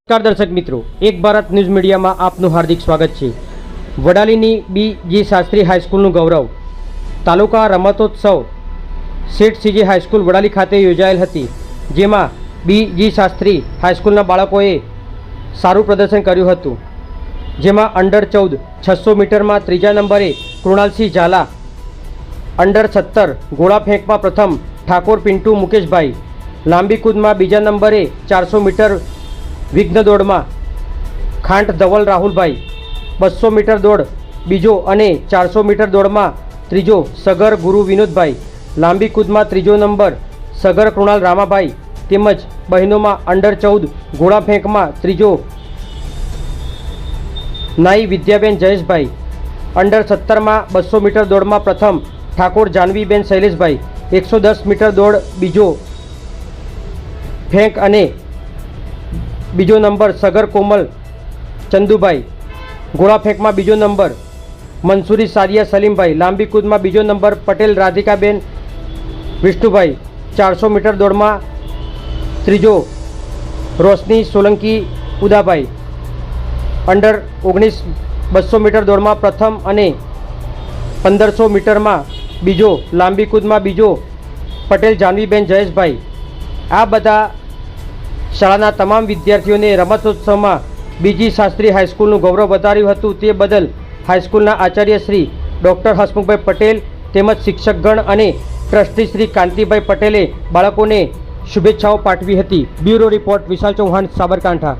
નમસ્કાર દર્શક મિત્રો, એક ભારત ન્યૂઝ મીડિયામાં આપનું હાર્દિક સ્વાગત છે। વડાલીની બી.જી. શાસ્ત્રી હાઈસ્કૂલનું ગૌરવ તાલુકા રમતોત્સવ શેઠ સીજી હાઈસ્કૂલ વડાલી ખાતે યોજાયેલ હતી, જેમાં બી.જી. શાસ્ત્રી હાઈસ્કૂલના બાળકોએ સારું પ્રદર્શન કર્યું હતું, જેમાં અંડર 14 600 મીટરમાં ત્રીજા નંબરે કૃણાલસિંહ ઝાલા, અંડર 17 ગોળા ફેંકમાં પ્રથમ ઠાકોર પિન્ટુ મુકેશભાઈ, લાંબી કૂદમાં બીજા નંબરે 400 મીટર વિઘ્ન દોડમાં ખાંટ ધવલ રાહુલભાઈ, 200 મીટર દોડ બીજો અને 400 મીટર દોડમાં ત્રીજો સગર ગુરુ વિનોદભાઈ, લાંબી કૂદમાં ત્રીજો નંબર સગર કૃણાલ રામાભાઈ, તેમજ બહેનોમાં અંડર 14 ગોળા ફેંકમાં ત્રીજો નાઈ વિદ્યાબેન જયેશભાઈ, અંડર 17માં 200 મીટર દોડમાં પ્રથમ ઠાકોર જાનવીબેન શૈલેષભાઈ, 110 મીટર દોડ બીજો ફેંક અને બીજો નંબર સગર કોમલ ચંદુભાઈ, ગોળા ફેંકમાં બીજો નંબર મંસૂરી સાદિયા સલીમભાઈ, લાંબી કૂદમાં બીજો નંબર પટેલ રાધિકાબેન વિષ્ણુભાઈ, 400 મીટર દોડમાં ત્રીજો રોશની સોલંકી ઉદાભાઈ, અંડર 19 200 મીટર દોડમાં પ્રથમ અને 1500 મીટરમાં બીજો, લાંબી કૂદમાં બીજો પટેલ જાનવીબેન જયેશભાઈ। આ બધા શાળાના તમામ વિદ્યાર્થીઓને રમતોત્સવમાં બી.જી. શાસ્ત્રી હાઈસ્કૂલનું ગૌરવ વધાર્યું હતું, તે બદલ હાઈસ્કૂલના આચાર્ય શ્રી ડૉક્ટર હસમુખભાઈ પટેલ તેમજ શિક્ષકગણ અને ટ્રસ્ટી શ્રી કાંતિભાઈ પટેલે બાળકોને શુભેચ્છાઓ પાઠવી હતી। બ્યુરો રિપોર્ટ વિશાલ ચૌહાણ, સાબરકાંઠા।